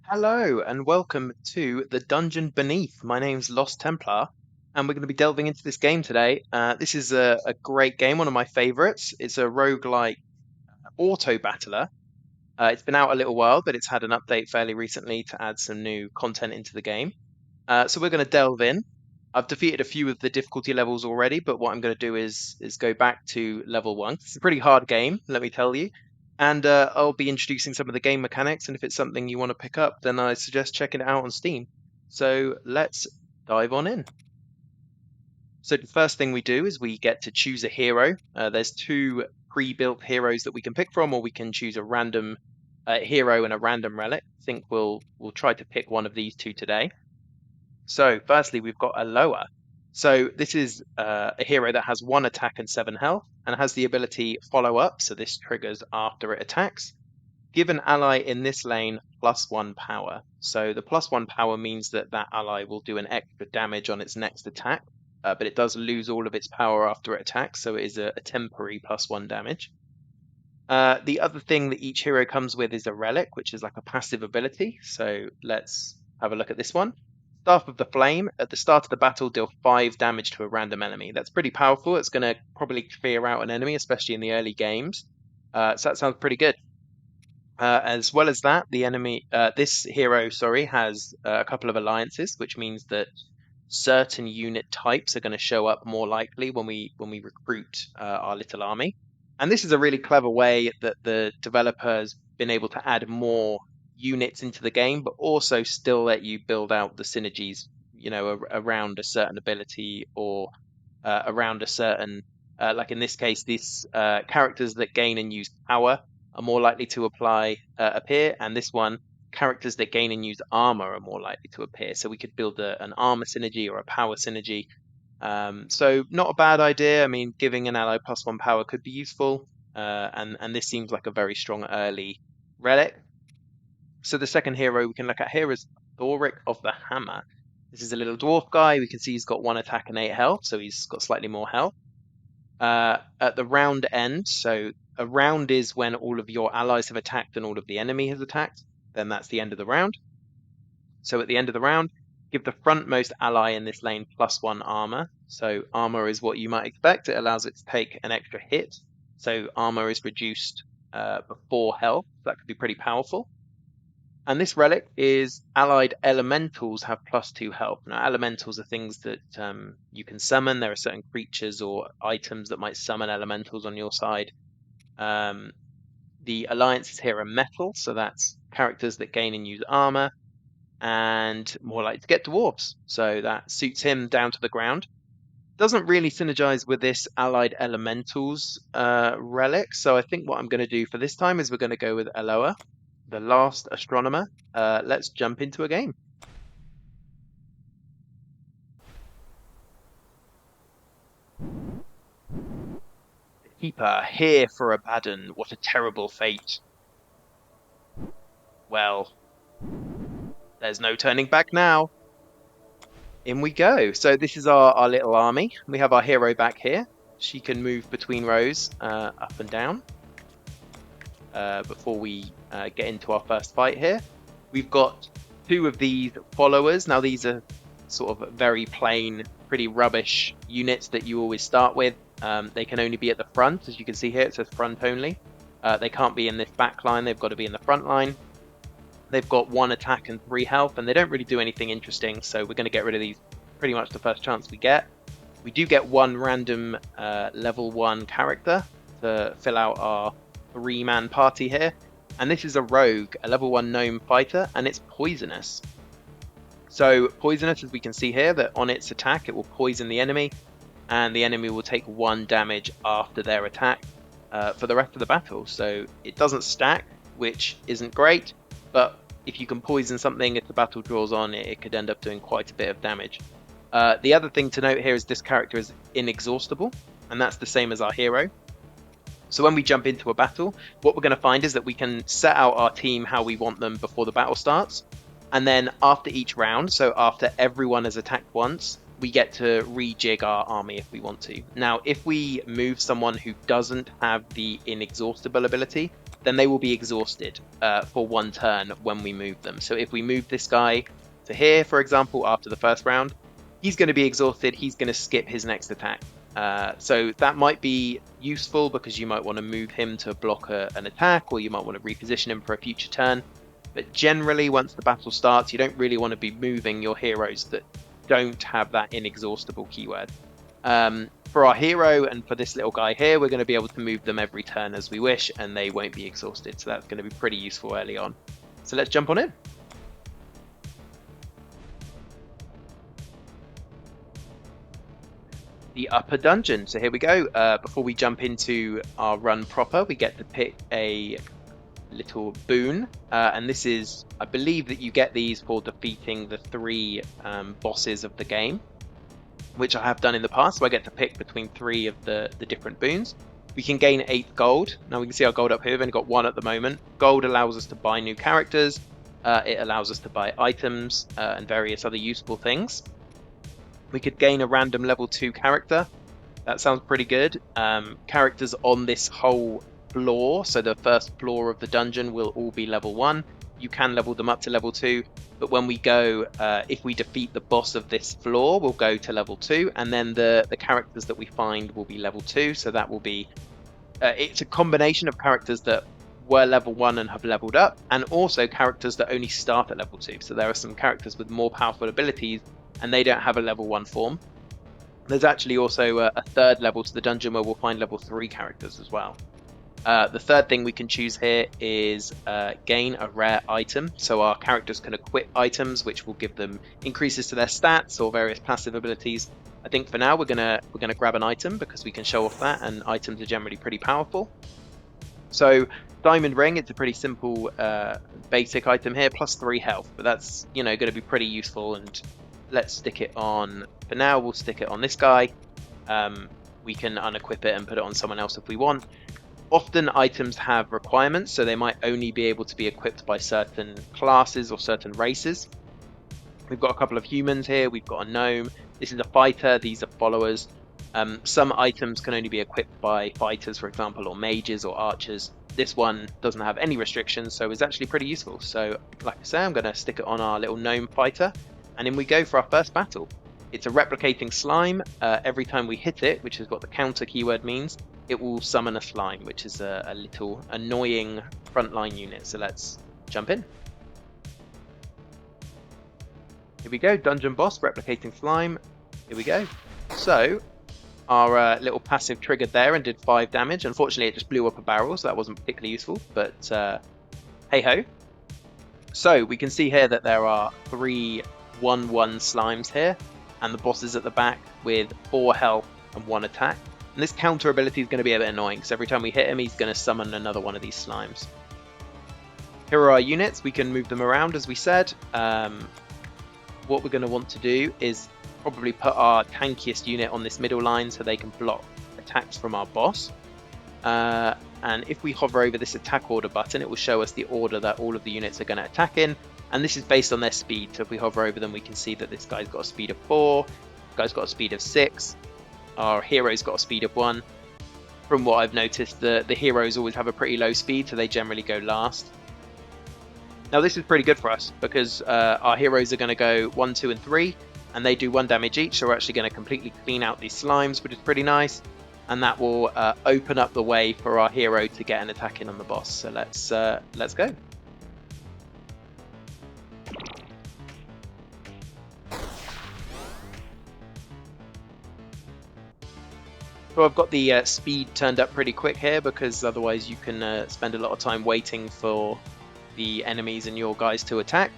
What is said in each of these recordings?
Hello and welcome to the Dungeon Beneath. My name's Lost Templar, and we're going to be delving into this game today. This is a great game, one of my favorites. It's a roguelike auto battler. It's been out a little while, but it's had an update fairly recently to add some new content into the game. So we're going to delve in. I've defeated a few of the difficulty levels already, but what I'm going to do is go back to level one. It's a pretty hard game, let me tell you. And I'll be introducing some of the game mechanics, and if it's something you want to pick up, then I suggest checking it out on Steam. So let's dive on in. So the first thing we do is we get to choose a hero. There's two pre-built heroes that we can pick from, or we can choose a random hero and a random relic. I think we'll try to pick one of these two today. So, firstly, we've got Aloha. So, this is a hero that has 1 attack and 7 health, and has the ability Follow Up, so this triggers after it attacks. Give an ally in this lane +1 power. So, the +1 power means that that ally will do an extra damage on its next attack, but it does lose all of its power after it attacks, so it is a temporary +1 damage. The other thing that each hero comes with is a relic, which is like a passive ability. So, let's have a look at this one. Staff of the Flame. At the start of the battle, deal 5 damage to a random enemy. That's pretty powerful. It's going to probably clear out an enemy, especially in the early games. So that sounds pretty good. As well as that, this hero, has a couple of alliances, which means that certain unit types are going to show up more likely when we recruit our little army. And this is a really clever way that the developer has been able to add more units into the game, but also still let you build out the synergies, around a certain ability or around a certain, like in this case, these characters that gain and use power are more likely to appear, and this one, characters that gain and use armor are more likely to appear. So we could build an armor synergy or a power synergy. So not a bad idea. I mean, giving an ally +1 power could be useful, and this seems like a very strong early relic. So the second hero we can look at here is Thoric of the Hammer. This is a little dwarf guy. We can see he's got 1 attack and 8 health, so he's got slightly more health. At the round end, so a round is when all of your allies have attacked and all of the enemy has attacked. Then that's the end of the round. So at the end of the round, give the frontmost ally in this lane +1 armor. So armor is what you might expect. It allows it to take an extra hit. So armor is reduced before health. That could be pretty powerful. And this relic is allied elementals have +2 health. Now, elementals are things that you can summon. There are certain creatures or items that might summon elementals on your side. The alliances here are metal, so that's characters that gain and use armor, and more likely to get dwarves. So that suits him down to the ground. Doesn't really synergize with this allied elementals relic, so I think what I'm going to do for this time is we're going to go with Aloha, the last astronomer. Let's jump into a game. Keeper, here for Abaddon. What a terrible fate. Well, there's no turning back now. In we go. So this is our little army. We have our hero back here. She can move between rows, up and down. Before we get into our first fight here, we've got 2 of these followers. Now these are sort of very plain, pretty rubbish units that you always start with. They can only be at the front, as you can see here. It says front only. They can't be in this back line. They've got to be in the front line. They've got 1 attack and 3 health, and they don't really do anything interesting, so we're going to get rid of these pretty much the first chance we get. We do get 1 random level 1 character to fill out our 3-man party here, and this is a rogue, a level 1 gnome fighter, and it's poisonous. So poisonous, as we can see here, that on its attack it will poison the enemy, and the enemy will take 1 damage after their attack for the rest of the battle. So it doesn't stack, which isn't great, but if you can poison something, if the battle draws on, it could end up doing quite a bit of damage. The other thing to note here is this character is inexhaustible, and that's the same as our hero. So when we jump into a battle, what we're going to find is that we can set out our team how we want them before the battle starts, and then after each round, so after everyone has attacked once, we get to rejig our army if we want to. Now, if we move someone who doesn't have the inexhaustible ability, then they will be exhausted for 1 turn when we move them. So if we move this guy to here, for example, after the first round, he's going to be exhausted. He's going to skip his next attack. So that might be useful because you might want to move him to block an attack, or you might want to reposition him for a future turn. But generally, once the battle starts, you don't really want to be moving your heroes that don't have that inexhaustible keyword. For our hero and for this little guy here, we're going to be able to move them every turn as we wish, and they won't be exhausted. So that's going to be pretty useful early on. So let's jump on in. The upper dungeon. So here we go. Before we jump into our run proper, we get to pick a little boon, and this is, I believe that you get these for defeating the 3 bosses of the game, which I have done in the past. So I get to pick between 3 of the different boons. We can gain 8 gold. Now we can see our gold up here. We've only got 1 at the moment. Gold allows us to buy new characters. It allows us to buy items and various other useful things. We could gain a random level 2 character. That sounds pretty good. Characters on this whole floor, so the first floor of the dungeon, will all be level 1. You can level them up to level 2, but when we go, if we defeat the boss of this floor, we'll go to level 2, and then the characters that we find will be level 2, so that will be... it's a combination of characters that were level 1 and have leveled up, and also characters that only start at level 2. So there are some characters with more powerful abilities, and they don't have a level 1 form. There's actually also a 3rd level to the dungeon where we'll find level 3 characters as well. The 3rd thing we can choose here is gain a rare item. So our characters can equip items, which will give them increases to their stats or various passive abilities. I think for now we're gonna grab an item because we can show off that, and items are generally pretty powerful. So Diamond Ring, it's a pretty simple basic item here, plus 3 health, but that's going to be pretty useful. And let's stick it on, for now we'll stick it on this guy. We can unequip it and put it on someone else if we want. Often items have requirements, so they might only be able to be equipped by certain classes or certain races. We've got a couple of humans here, we've got a gnome, this is a fighter, these are followers. Some items can only be equipped by fighters, for example, or mages or archers. This one doesn't have any restrictions, so it's actually pretty useful. So like I say, I'm going to stick it on our little gnome fighter, and in we go for our first battle. It's a replicating slime. Every time we hit it, which is what the counter keyword means, it will summon a slime, which is a little annoying frontline unit. So let's jump in. Here we go, dungeon boss, replicating slime. Here we go. So our little passive triggered there and did 5 damage. Unfortunately, it just blew up a barrel, so that wasn't particularly useful, but hey-ho. So we can see here that there are 3 1/1 slimes here, and the boss is at the back with 4 health and 1 attack. And this counter ability is going to be a bit annoying, because every time we hit him, he's going to summon another one of these slimes. Here are our units. We can move them around, as we said. What we're going to want to do is probably put our tankiest unit on this middle line so they can block attacks from our boss. And if we hover over this attack order button, it will show us the order that all of the units are going to attack in. And this is based on their speed. So if we hover over them, we can see that this guy's got a speed of 4, this guy's got a speed of 6. Our hero's got a speed of 1. From what I've noticed, the heroes always have a pretty low speed, so they generally go last. Now this is pretty good for us, because our heroes are going to go 1, 2, and 3, and they do 1 damage each, so we're actually going to completely clean out these slimes, which is pretty nice. And that will open up the way for our hero to get an attack in on the boss. So let's go. So I've got the speed turned up pretty quick here, because otherwise you can spend a lot of time waiting for the enemies and your guys to attack.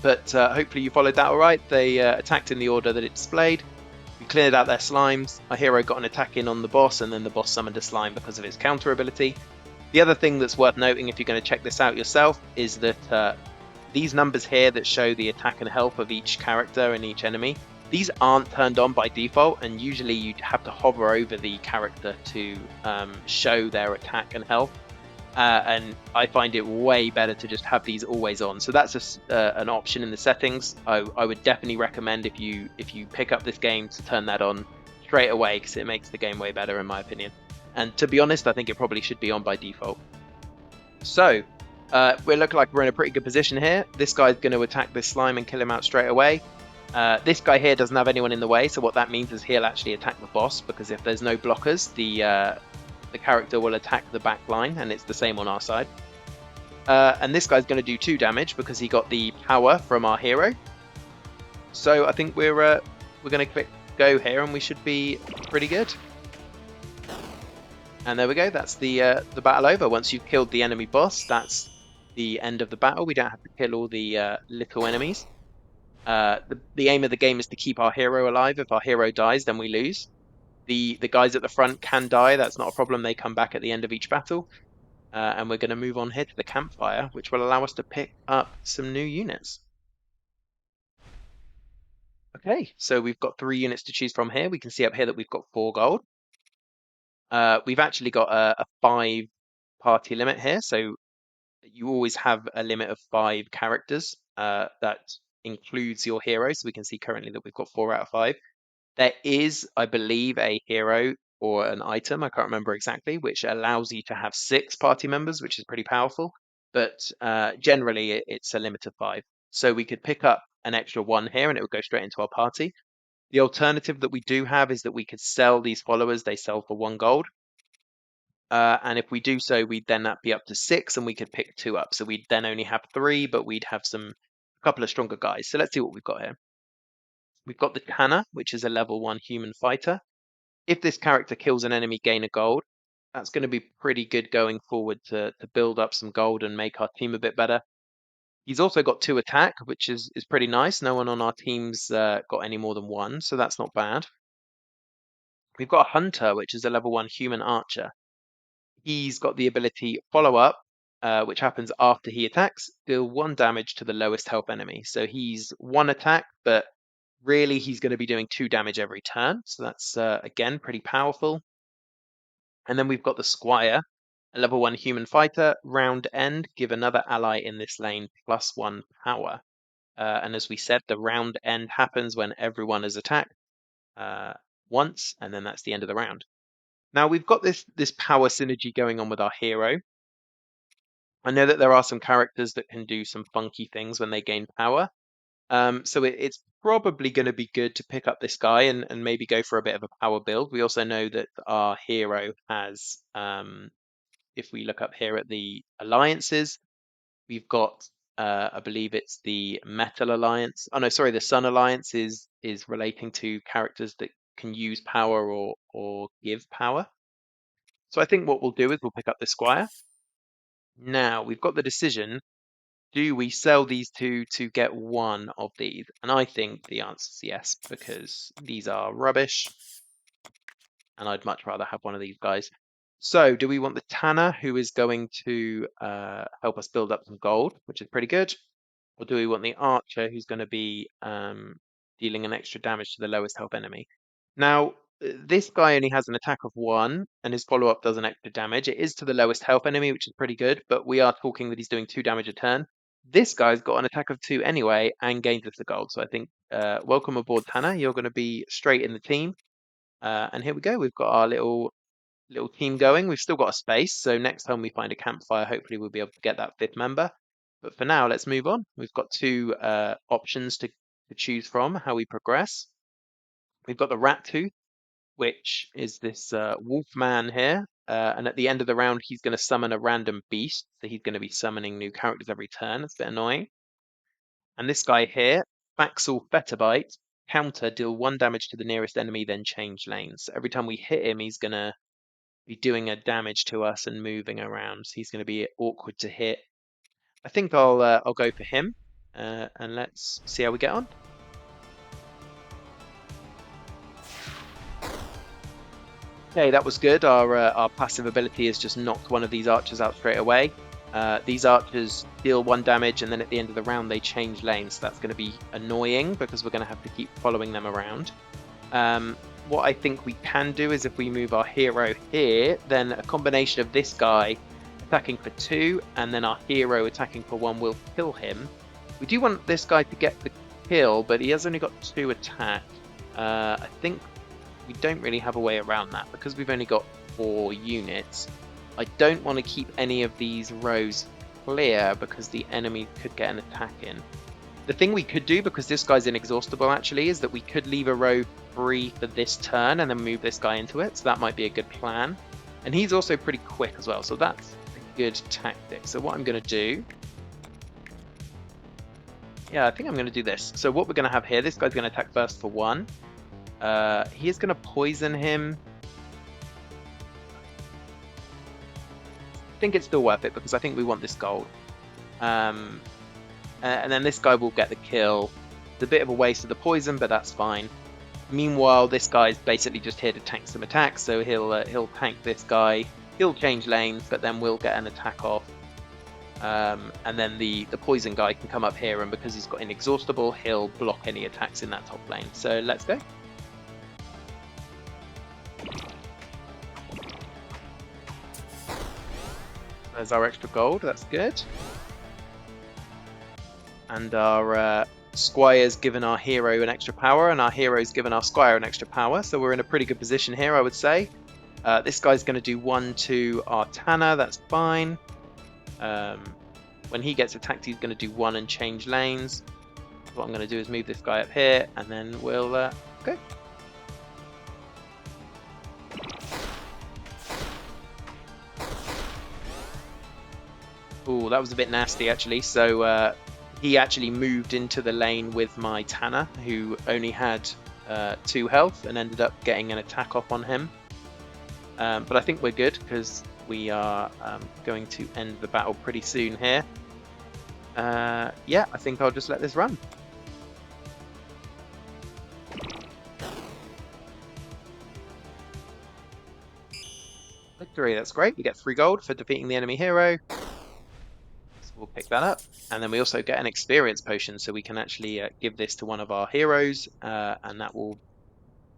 But hopefully you followed that alright. They attacked in the order that it displayed. We cleared out their slimes. Our hero got an attack in on the boss, and then the boss summoned a slime because of its counter ability. The other thing that's worth noting, if you're going to check this out yourself, is that these numbers here that show the attack and health of each character and each enemy, these aren't turned on by default, and usually you'd have to hover over the character to show their attack and health. And I find it way better to just have these always on. So that's just an option in the settings. I would definitely recommend, if you pick up this game, to turn that on straight away, because it makes the game way better in my opinion. And to be honest, I think it probably should be on by default. So, we look like we're in a pretty good position here. This guy's going to attack this slime and kill him out straight away. This guy here doesn't have anyone in the way, so what that means is he'll actually attack the boss, because if there's no blockers, the character will attack the back line, and it's the same on our side. And this guy's going to do 2 damage because he got the power from our hero. So I think we're going to click go here, and we should be pretty good. And there we go. That's the battle over. Once you've killed the enemy boss, that's the end of the battle. We don't have to kill all the little enemies. The aim of the game is to keep our hero alive. If our hero dies, then we lose. The guys at the front can die. That's not a problem. They come back at the end of each battle. And we're going to move on here to the campfire, which will allow us to pick up some new units. Okay, so we've got 3 units to choose from here. We can see up here that we've got 4 gold. We've actually got a 5 party limit here, so you always have a limit of 5 characters. That includes your hero, so we can see currently that we've got 4 out of 5. There is, I believe, a hero or an item, I can't remember exactly, which allows you to have 6 party members, which is pretty powerful. But generally, it's a limit of 5. So we could pick up an extra 1 here, and it would go straight into our party. The alternative that we do have is that we could sell these followers. They sell for 1 gold. And if we do so, we'd then be up to 6, and we could pick 2 up. So we'd then only have 3, but we'd have a couple of stronger guys. So let's see what we've got here. We've got the Tanner, which is a level 1 human fighter. If this character kills an enemy, gain a gold. That's going to be pretty good going forward to build up some gold and make our team a bit better. He's also got 2 attack, which is pretty nice. No one on our team's got any more than 1, so that's not bad. We've got a Hunter, which is a level 1 human archer. He's got the ability Follow Up, which happens after he attacks, deal 1 damage to the lowest health enemy. So he's 1 attack, but really he's going to be doing 2 damage every turn. So that's, again, pretty powerful. And then we've got the Squire, a level 1 human fighter. Round end, give another ally in this lane +1 power. And as we said, the round end happens when everyone is attacked once, and then that's the end of the round. Now we've got this power synergy going on with our hero. I know that there are some characters that can do some funky things when they gain power. So it's probably going to be good to pick up this guy and maybe go for a bit of a power build. We also know that our hero has, if we look up here at the alliances, we've got, I believe it's the Metal Alliance. Oh no, sorry, the Sun Alliance is relating to characters that can use power or give power. So I think what we'll do is we'll pick up the Squire. Now we've got the decision. Do we sell these 2 to get 1 of these? And I think the answer is yes, because these are rubbish. And I'd much rather have one of these guys. So do we want the Tanner, who is going to help us build up some gold, which is pretty good? Or do we want the Archer, who's going to be dealing an extra damage to the lowest health enemy? Now, this guy only has an attack of 1, and his follow-up does an extra damage. It is to the lowest health enemy, which is pretty good, but we are talking that he's doing 2 damage a turn. This guy's got an attack of 2 anyway, and gains us the gold. So I think, welcome aboard, Tanner. You're going to be straight in the team. And here we go. We've got our little team going. We've still got a space, so next time we find a campfire, hopefully we'll be able to get that 5th member. But for now, let's move on. We've got 2 options to choose from, how we progress. We've got the Rat Tooth, which is this wolf man here. And at the end of the round, he's going to summon a random beast. So he's going to be summoning new characters every turn. It's a bit annoying. And this guy here, Faxel Fetterbite, counter, deal 1 damage to the nearest enemy, then change lanes. So every time we hit him, he's going to be doing a damage to us and moving around. So he's going to be awkward to hit. I think I'll go for him, and let's see how we get on. Okay, that was good. Our passive ability has just knocked one of these archers out straight away. These archers deal 1 damage, and then at the end of the round they change lanes. So that's going to be annoying because we're going to have to keep following them around. What I think we can do is if we move our hero here, then a combination of this guy attacking for 2 and then our hero attacking for 1 will kill him. We do want this guy to get the kill, but he has only got 2 attack. I think we don't really have a way around that because we've only got 4 units. I don't want to keep any of these rows clear because the enemy could get an attack in. The thing we could do, because this guy's inexhaustible actually, is that we could leave a row free for this turn and then move this guy into it. So that might be a good plan. And he's also pretty quick as well, so that's a good tactic. So what I'm going to do... Yeah, I think I'm going to do this. So what we're going to have here, this guy's going to attack first for 1. He is going to poison him. I think it's still worth it because I think we want this gold. And then this guy will get the kill. It's a bit of a waste of the poison, but that's fine. Meanwhile, this guy's basically just here to tank some attacks, so he'll tank this guy. He'll change lanes, but then we'll get an attack off. And then the poison guy can come up here, and because he's got inexhaustible, he'll block any attacks in that top lane. So let's go. There's our extra gold, that's good. And our Squire's given our hero an extra power, and our hero's given our Squire an extra power, so we're in a pretty good position here, I would say. This guy's going to do 1 to our Tanner, that's fine. When he gets attacked, he's going to do 1 and change lanes. What I'm going to do is move this guy up here, and then we'll go. Ooh, that was a bit nasty actually. So he actually moved into the lane with my Tanner, who only had 2 health, and ended up getting an attack off on him. But I think we're good because we are going to end the battle pretty soon here. Yeah, I think I'll just let this run. Victory, that's great. We get 3 gold for defeating the enemy hero. So we'll pick that up. And then we also get an experience potion, so we can actually give this to one of our heroes, and that will...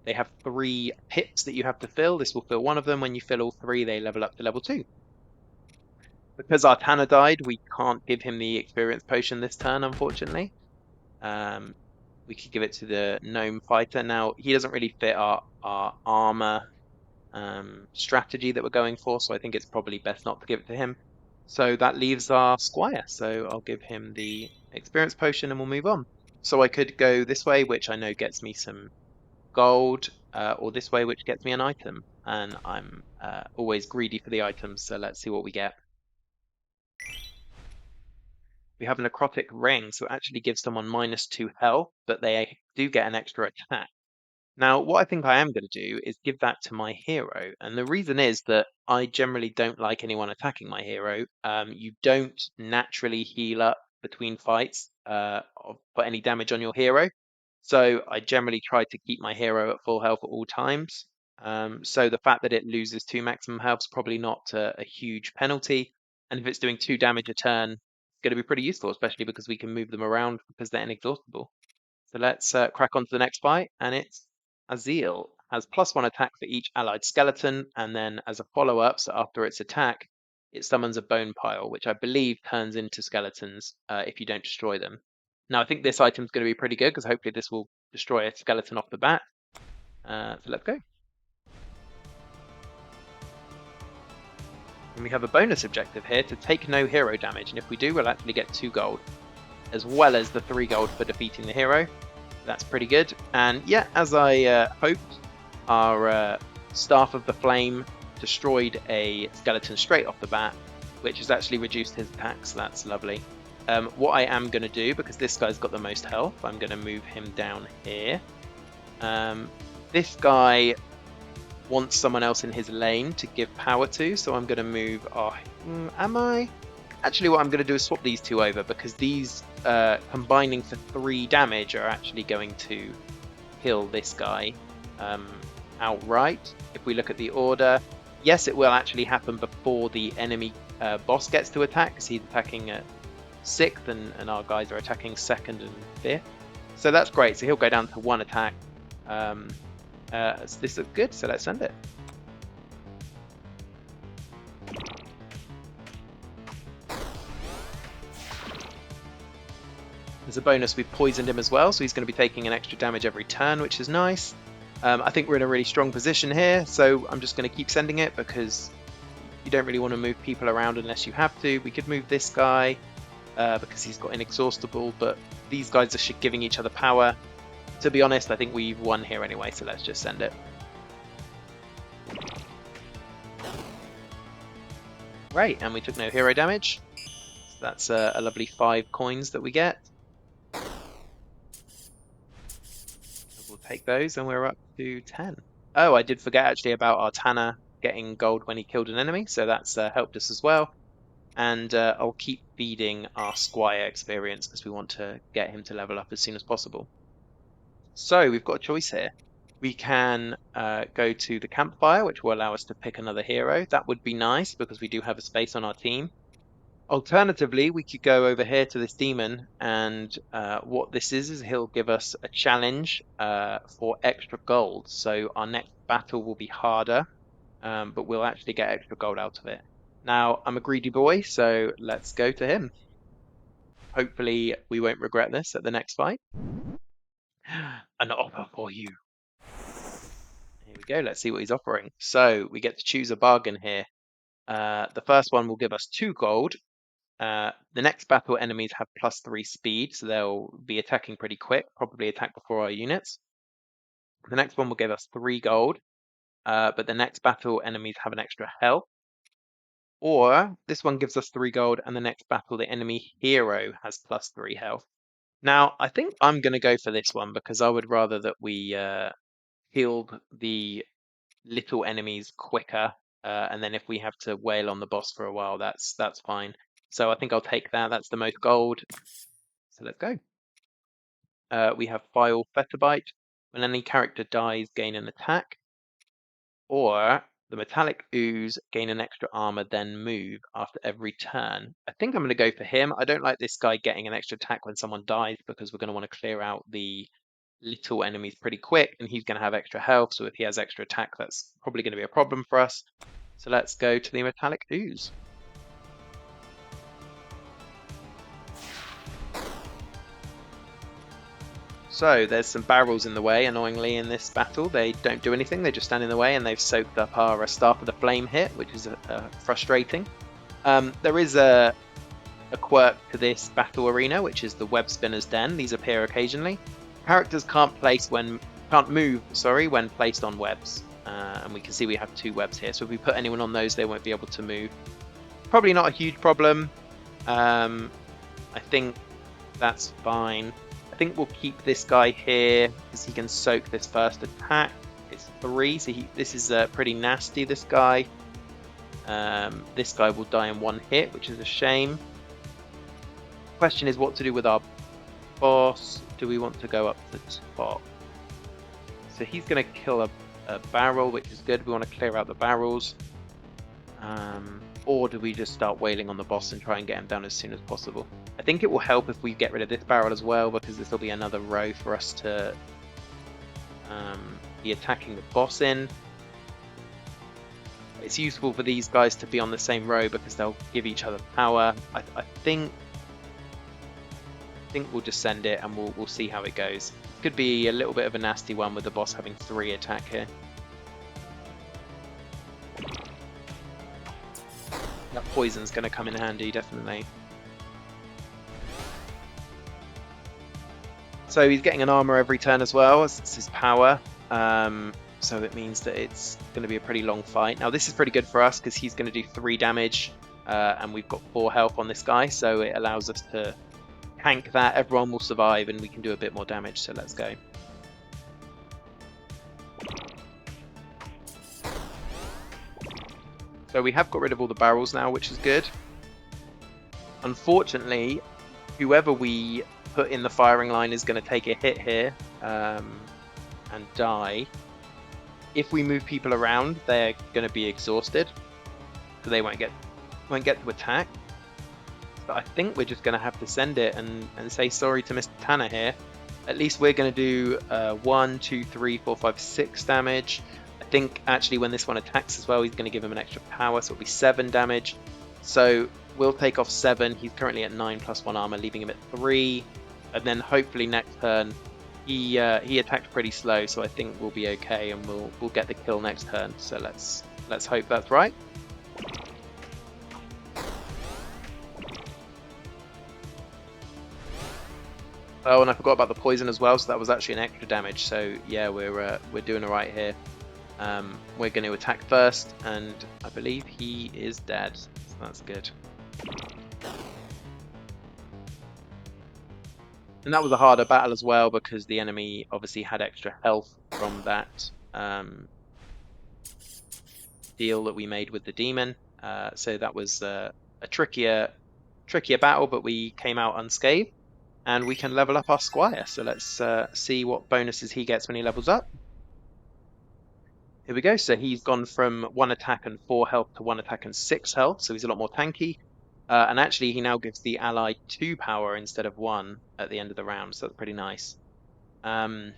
They have 3 pips that you have to fill. This will fill one of them. When you fill all 3, they level up to level 2. Because our Tanner died, we can't give him the experience potion this turn, unfortunately. We could give it to the gnome fighter. Now, he doesn't really fit our armor strategy that we're going for, so I think it's probably best not to give it to him. So that leaves our Squire, so I'll give him the experience potion and we'll move on. So I could go this way, which I know gets me some gold, or this way, which gets me an item, and I'm always greedy for the items, so let's see what we get. We have a necrotic ring, so it actually gives someone -2 health, but they do get an extra attack. Now, what I think I am going to do is give that to my hero, and the reason is that I generally don't like anyone attacking my hero. You don't naturally heal up between fights or put any damage on your hero, so I generally try to keep my hero at full health at all times. So the fact that it loses 2 maximum health is probably not a huge penalty, and if it's doing 2 damage a turn, it's going to be pretty useful, especially because we can move them around because they're inexhaustible. So let's crack on to the next fight, and it's Azil. Has +1 attack for each allied skeleton, and then as a follow-up, so after its attack, it summons a bone pile, which I believe turns into skeletons if you don't destroy them. Now, I think this item's going to be pretty good, because hopefully this will destroy a skeleton off the bat. So let's go. And we have a bonus objective here to take no hero damage, and if we do, we'll actually get 2 gold, as well as the 3 gold for defeating the hero. That's pretty good. And yeah, as I hoped, our Staff of the Flame destroyed a skeleton straight off the bat, which has actually reduced his attack, so that's lovely. What I am going to do, because this guy's got the most health, I'm going to move him down here. This guy wants someone else in his lane to give power to, so I'm going to move... am I? Actually, what I'm going to do is swap these 2 over, because these combining for 3 damage are actually going to kill this guy outright. If we look at the order, yes, it will actually happen before the enemy boss gets to attack, because he's attacking at 6th, and our guys are attacking 2nd and 5th. So that's great, so he'll go down to 1 attack. This looks good, so let's send it. As a bonus, we've poisoned him as well, so he's going to be taking an extra damage every turn, which is nice. I think we're in a really strong position here, so I'm just going to keep sending it, because don't really want to move people around unless you have to. We could move this guy because he's got inexhaustible, but these guys are giving each other power. To be honest, I think we've won here anyway, so let's just send it. Right, and we took no hero damage. So that's a lovely 5 coins that we get. We'll take those, and we're up to 10. Oh, I did forget actually about our Tanner getting gold when he killed an enemy, so that's helped us as well. And I'll keep feeding our Squire experience because we want to get him to level up as soon as possible. So we've got a choice here. We can go to the campfire, which will allow us to pick another hero. That would be nice because we do have a space on our team. Alternatively, we could go over here to this demon, and what this is he'll give us a challenge for extra gold. So our next battle will be harder, but we'll actually get extra gold out of it. Now, I'm a greedy boy, so let's go to him. Hopefully, we won't regret this at the next fight. An offer for you. Here we go. Let's see what he's offering. So we get to choose a bargain here. The first one will give us 2 gold. The next battle enemies have +3 speed, so they'll be attacking pretty quick, probably attack before our units. The next one will give us 3 gold, but the next battle enemies have an extra health. Or this one gives us 3 gold, and the next battle the enemy hero has +3 health. Now, I think I'm going to go for this one because I would rather that we healed the little enemies quicker, and then if we have to wail on the boss for a while, that's fine. So I think I'll take that. That's the most gold. So let's go. We have File Fetterbite. When any character dies, gain an attack. Or the Metallic Ooze, gain an extra armor, then move after every turn. I think I'm going to go for him. I don't like this guy getting an extra attack when someone dies because we're going to want to clear out the little enemies pretty quick, and he's going to have extra health. So if he has extra attack, that's probably going to be a problem for us. So let's go to the Metallic Ooze. So there's some barrels in the way, annoyingly, in this battle. They don't do anything, they just stand in the way, and they've soaked up our Staff of the Flame hit, which is frustrating. There is a quirk to this battle arena, which is the Web Spinner's Den. These appear occasionally. Characters can't move when placed on webs. And we can see we have 2 webs here, so if we put anyone on those, they won't be able to move. Probably not a huge problem. I think that's fine. I think we'll keep this guy here because he can soak this first attack. It's 3, so this is pretty nasty, this guy. This guy will die in 1 hit, which is a shame. Question is what to do with our boss. Do we want to go up to the top? So he's going to kill a barrel, which is good. We want to clear out the barrels. Or do we just start wailing on the boss and try and get him down as soon as possible? I think it will help if we get rid of this barrel as well, because this will be another row for us to be attacking the boss in. It's useful for these guys to be on the same row because they'll give each other power. I think we'll just send it and we'll see how it goes. It could be a little bit of a nasty one with the boss having 3 attack here. That poison's going to come in handy, definitely. So he's getting an armor every turn as well. It's his power. So it means that it's going to be a pretty long fight. Now this is pretty good for us because he's going to do 3 damage. And we've got 4 health on this guy. So it allows us to tank that. Everyone will survive and we can do a bit more damage. So let's go. So we have got rid of all the barrels now, which is good. Unfortunately, whoever we put in the firing line is going to take a hit here and die. If we move people around, they're going to be exhausted, so they won't get to attack. So I think we're just going to have to send it and say sorry to Mr. Tanner here. At least we're going to do 1, 2, 3, 4, 5, 6 damage. I think actually when this one attacks as well, he's going to give him an extra power, so it'll be 7 damage. So we'll take off 7. He's currently at 9 plus 1 armor, leaving him at 3. And then hopefully next turn, he attacked pretty slow, so I think we'll be okay, and we'll get the kill next turn. So let's hope that's right. Oh, and I forgot about the poison as well, so that was actually an extra damage. So yeah, we're doing all right here. We're going to attack first, and I believe he is dead, so that's good. And that was a harder battle as well because the enemy obviously had extra health from that um, deal that we made with the demon. So that was a trickier battle, but we came out unscathed, and we can level up our squire. So let's see what bonuses he gets when he levels up. Here we go. So he's gone from 1 attack and 4 health to 1 attack and 6 health. So he's a lot more tanky. And actually, he now gives the ally 2 power instead of 1 at the end of the round. So that's pretty nice. Um,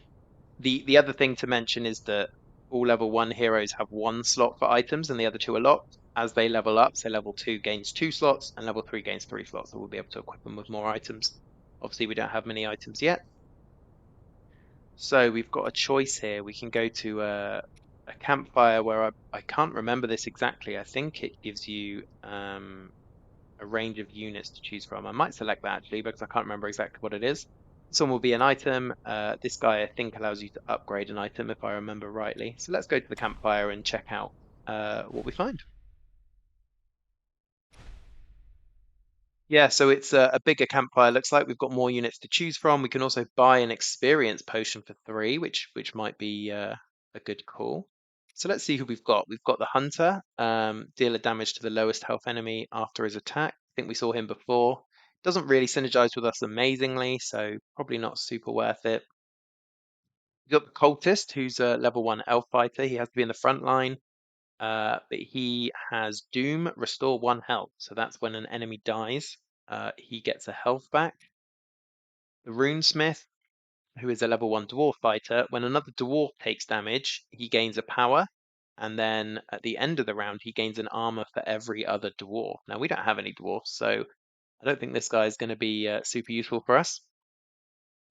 the other thing to mention is that all level 1 heroes have 1 slot for items, and the other 2 are locked. As they level up, so level 2 gains 2 slots, and level 3 gains 3 slots. So we'll be able to equip them with more items. Obviously, we don't have many items yet. So we've got a choice here. We can go to a campfire where I can't remember this exactly. I think it gives you a range of units to choose from. I might select that actually because I can't remember exactly what it is. This one will be an item. This guy I think allows you to upgrade an item if I remember rightly. So let's go to the campfire and check out what we find. Yeah, so it's a bigger campfire. Looks like we've got more units to choose from. We can also buy an experience potion for 3, which might be a good call. So let's see who we've got. We've got the hunter, dealer damage to the lowest health enemy after his attack. I think we saw him before. Doesn't really synergize with us amazingly, so probably not super worth it. We've got the cultist, who's a level 1 elf fighter. He has to be in the front line. But he has Doom, restore 1 health. So that's when an enemy dies, he gets a health back. The Runesmith, who is a level 1 dwarf fighter, when another dwarf takes damage, he gains a power. And then at the end of the round, he gains an armor for every other dwarf. Now, we don't have any dwarfs, so I don't think this guy is going to be super useful for us.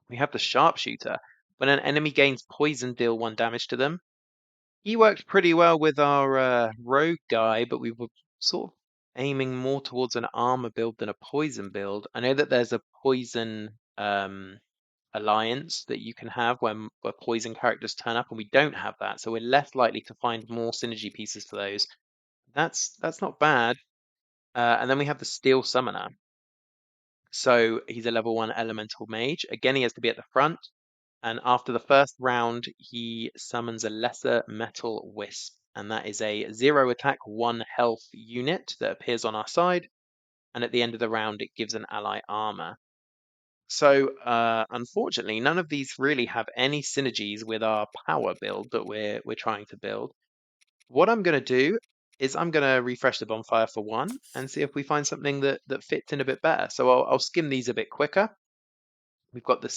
We have the Sharpshooter. When an enemy gains poison, deal 1 damage to them. He worked pretty well with our rogue guy, but we were sort of aiming more towards an armor build than a poison build. I know that there's a poison alliance that you can have when where poison characters turn up, and we don't have that, so we're less likely to find more synergy pieces for those. That's not bad. And then we have the Steel Summoner. So he's a level 1 elemental mage. Again, he has to be at the front. And after the first round, he summons a lesser metal wisp. And that is a 0 attack, 1 health unit that appears on our side. And at the end of the round, it gives an ally armor. So, unfortunately, none of these really have any synergies with our power build that we're trying to build. What I'm going to do is I'm going to refresh the bonfire for 1 and see if we find something that fits in a bit better. So I'll skim these a bit quicker. We've got the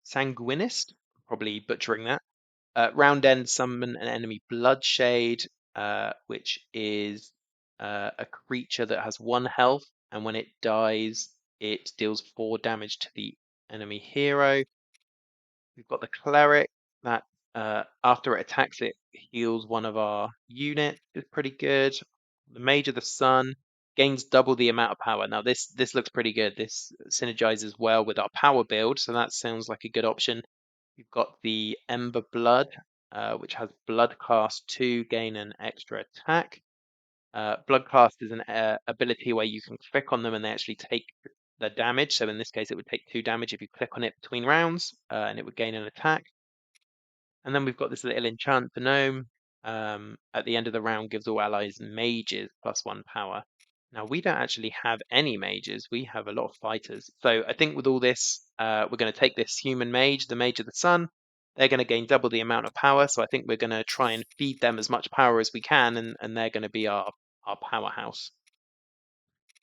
Sanguinist, probably butchering that. Round end, summon an enemy Bloodshade, which is a creature that has 1 health, and when it dies, it deals 4 damage to the enemy hero. We've got the Cleric that after it attacks, it heals 1 of our units. Is pretty good. The Mage of the Sun gains double the amount of power. Now this looks pretty good. This synergizes well with our power build, so that sounds like a good option. We've got the Ember Blood, which has Bloodcast 2, gain an extra attack. Bloodcast is an ability where you can click on them and they actually take the damage. So in this case, it would take 2 damage if you click on it between rounds, and it would gain an attack. And then we've got this little enchant for Gnome. At the end of the round, gives all allies mages +1 power. Now, we don't actually have any mages. We have a lot of fighters. So I think with all this, we're going to take this human mage, the Mage of the Sun. They're going to gain double the amount of power. So I think we're going to try and feed them as much power as we can, and they're going to be our powerhouse.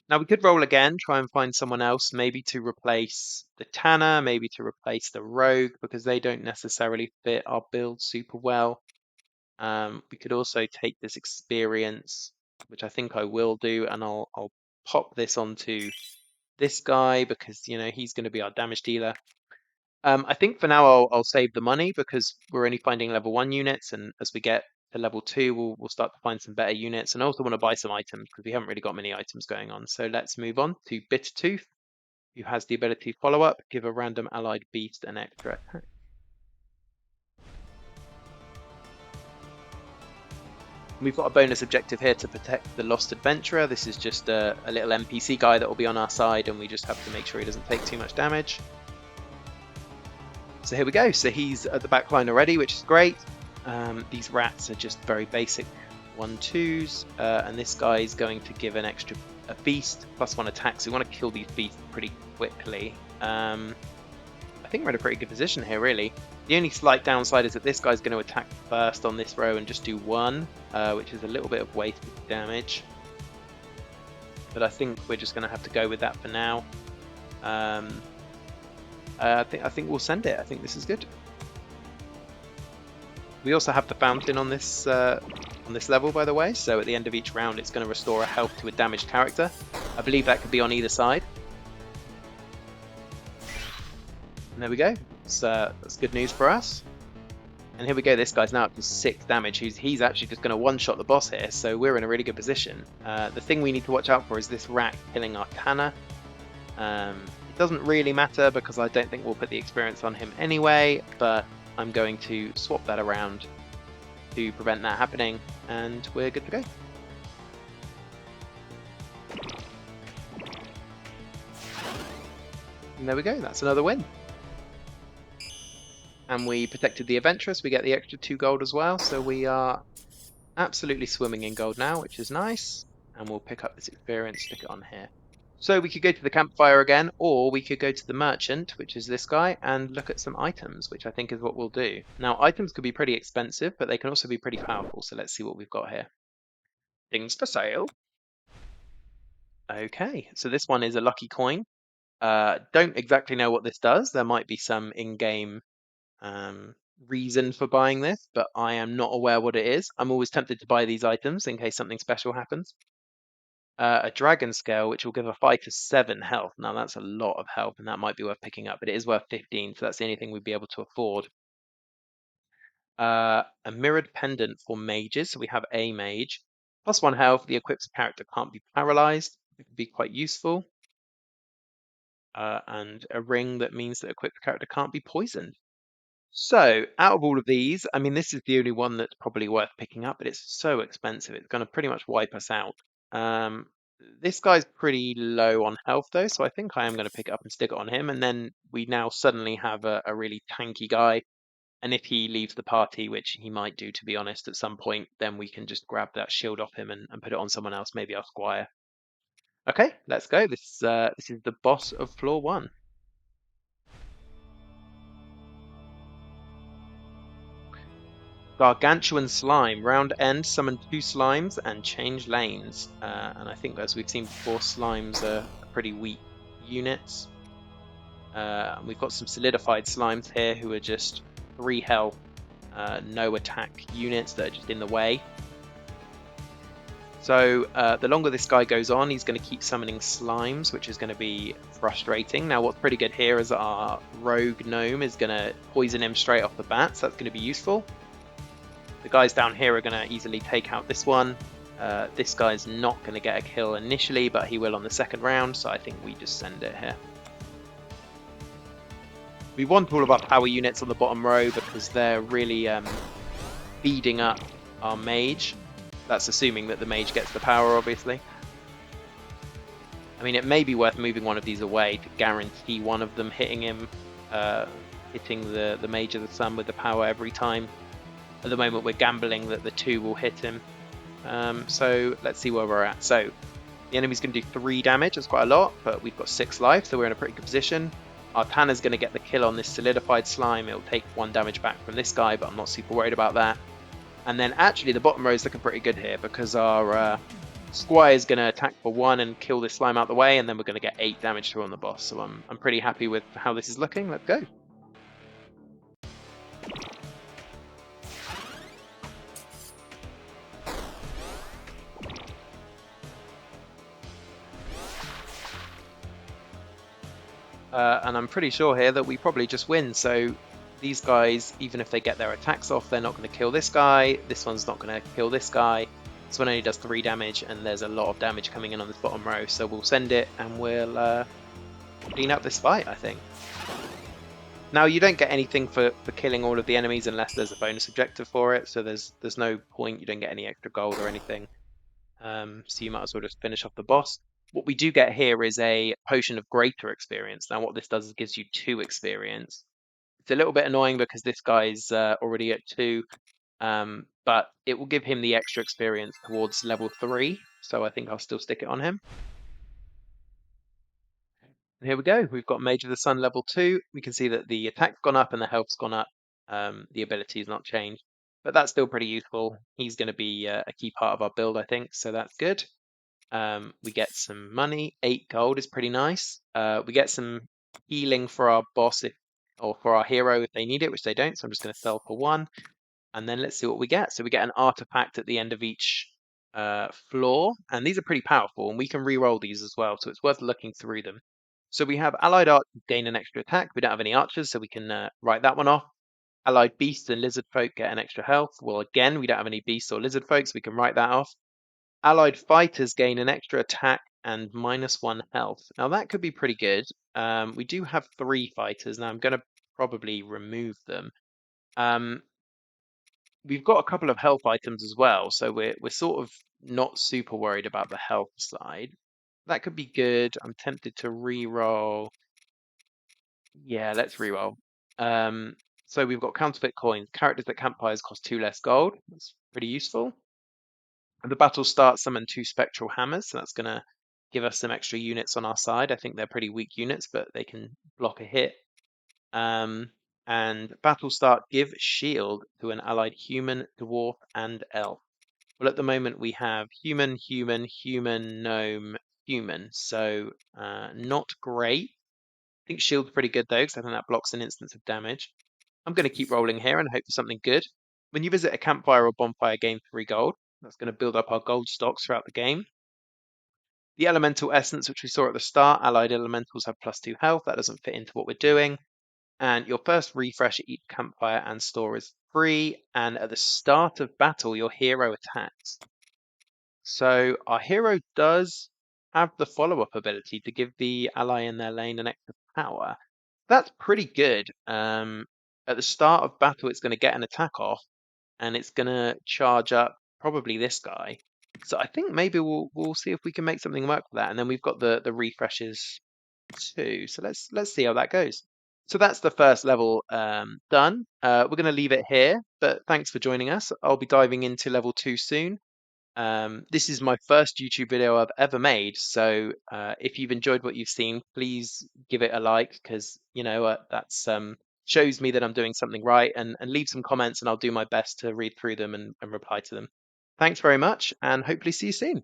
Now, we could roll again, try and find someone else, maybe to replace the Tanner, maybe to replace the Rogue, because they don't necessarily fit our build super well. We could also take this experience, which I think I will do, and I'll pop this onto this guy because he's going to be our damage dealer. I think for now I'll save the money because we're only finding level 1 units, and as we get to level 2, we'll start to find some better units. And I also want to buy some items because we haven't really got many items going on. So let's move on to Bittertooth, who has the ability follow up, give a random allied beast an extra attack. We've got a bonus objective here to protect the Lost Adventurer. This is just a little NPC guy that will be on our side, and we just have to make sure he doesn't take too much damage. So here we go. So he's at the back line already, which is great. These rats are just very basic 1/2s, and this guy is going to give an extra beast +1 attack. So we want to kill these beasts pretty quickly. I think we're in a pretty good position here, really. The only slight downside is that this guy's going to attack first on this row and just do 1, which is a little bit of wasted damage. But I think we're just going to have to go with that for now. I think we'll send it. I think this is good. We also have the fountain on this level, by the way. So at the end of each round, it's going to restore a health to a damaged character. I believe that could be on either side. And there we go. That's good news for us. And here we go. This guy's now up to 6 damage. He's actually just going to one-shot the boss here. So we're in a really good position. The thing we need to watch out for is this rat killing our Tanner. It doesn't really matter because I don't think we'll put the experience on him anyway. But I'm going to swap that around to prevent that happening. And we're good to go. And there we go. That's another win. And we protected the Adventurous. We get the extra 2 gold as well. So we are absolutely swimming in gold now, which is nice. And we'll pick up this experience, stick it on here. So we could go to the campfire again, or we could go to the merchant, which is this guy, and look at some items, which I think is what we'll do. Now, items could be pretty expensive, but they can also be pretty powerful. So let's see what we've got here. Things for sale. Okay, so this one is a lucky coin. Don't exactly know what this does. There might be some in-game reason for buying this, but I am not aware what it is. I'm always tempted to buy these items in case something special happens. A dragon scale, which will give a fighter 7 health. Now that's a lot of health, and that might be worth picking up, but it is worth 15, so that's the only thing we'd be able to afford. A mirrored pendant for mages, so we have a mage. +1 health, the equipped character can't be paralyzed. It could be quite useful. And a ring that means that equipped character can't be poisoned. So, out of all of these, I mean, this is the only one that's probably worth picking up, but it's so expensive. It's going to pretty much wipe us out. This guy's pretty low on health, though, so I think I am going to pick it up and stick it on him. And then we now suddenly have a really tanky guy. And if he leaves the party, which he might do, to be honest, at some point, then we can just grab that shield off him and put it on someone else, maybe our squire. Okay, let's go. This is the boss of floor 1. Gargantuan Slime. Round end, summon 2 slimes and change lanes. And I think, as we've seen before, slimes are pretty weak units. We've got some solidified slimes here who are just 3 health, no attack units that are just in the way. So the longer this guy goes on, he's going to keep summoning slimes, which is going to be frustrating. Now, what's pretty good here is our rogue gnome is going to poison him straight off the bat, so that's going to be useful. The guys down here are going to easily take out this one. This guy's not going to get a kill initially, but he will on the second round, so I think we just send it here. We want all of our power units on the bottom row because they're really feeding up our mage. That's assuming that the mage gets the power, obviously. I mean, it may be worth moving one of these away to guarantee one of them hitting him, hitting the mage of the sun with the power every time. At the moment, we're gambling that the 2 will hit him. So let's see where we're at. So the enemy's going to do 3 damage. That's quite a lot, but we've got 6 life, so we're in a pretty good position. Our Tanner's going to get the kill on this solidified slime. It'll take 1 damage back from this guy, but I'm not super worried about that. And then actually the bottom row is looking pretty good here because our squire is going to attack for 1 and kill this slime out the way, and then we're going to get 8 damage through on the boss. So I'm pretty happy with how this is looking. Let's go. And I'm pretty sure here that we probably just win. So these guys, even if they get their attacks off, they're not going to kill this guy. This one's not going to kill this guy. This one only does 3 damage, and there's a lot of damage coming in on this bottom row. So we'll send it, and we'll clean up this fight, I think. Now, you don't get anything for killing all of the enemies unless there's a bonus objective for it, so there's no point. You don't get any extra gold or anything. So you might as well just finish off the boss. What we do get here is a potion of greater experience. Now, what this does is gives you 2 experience. It's a little bit annoying because this guy's already at 2, but it will give him the extra experience towards level 3. So I think I'll still stick it on him. And here we go. We've got Mage of the Sun level 2. We can see that the attack's gone up and the health's gone up. The ability's not changed, but that's still pretty useful. He's going to be a key part of our build, I think, so that's good. We get some money. 8 gold is pretty nice. We get some healing for our boss or for our hero if they need it, which they don't. So I'm just going to sell for 1. And then let's see what we get. So we get an artifact at the end of each floor. And these are pretty powerful. And we can re-roll these as well. So it's worth looking through them. So we have allied archers gain an extra attack. We don't have any archers, so we can write that one off. Allied beasts and lizard folk get an extra health. Well, again, we don't have any beasts or lizard folks. We can write that off. Allied fighters gain an extra attack and -1 health. Now that could be pretty good. We do have 3 fighters. Now I'm going to probably remove them. We've got a couple of health items as well, so we're sort of not super worried about the health side. That could be good. I'm tempted to re-roll. Yeah, let's re-roll. So we've got counterfeit coins. Characters at campfires cost 2 less gold. That's pretty useful. And the battle starts, summon 2 spectral hammers, so that's going to give us some extra units on our side. I think they're pretty weak units, but they can block a hit. And battle start, give shield to an allied human, dwarf, and elf. Well, at the moment we have human, human, human, gnome, human. So not great. I think shield's pretty good though, because I think that blocks an instance of damage. I'm going to keep rolling here and hope for something good. When you visit a campfire or bonfire, gain 3 gold. That's going to build up our gold stocks throughout the game. The elemental essence, which we saw at the start, allied elementals have +2 health. That doesn't fit into what we're doing. And your first refresh at each campfire and store is free. And at the start of battle, your hero attacks. So our hero does have the follow-up ability to give the ally in their lane an extra power. That's pretty good. At the start of battle, it's going to get an attack off, and it's going to charge up probably this guy. So I think maybe we'll see if we can make something work with that. And then we've got the refreshes too. So let's see how that goes. So that's the first level done. We're going to leave it here, but thanks for joining us. I'll be diving into level 2 soon. This is my first YouTube video I've ever made, so if you've enjoyed what you've seen, please give it a like, because you know that's shows me that I'm doing something right, and leave some comments and I'll do my best to read through them and reply to them. Thanks very much, and hopefully see you soon.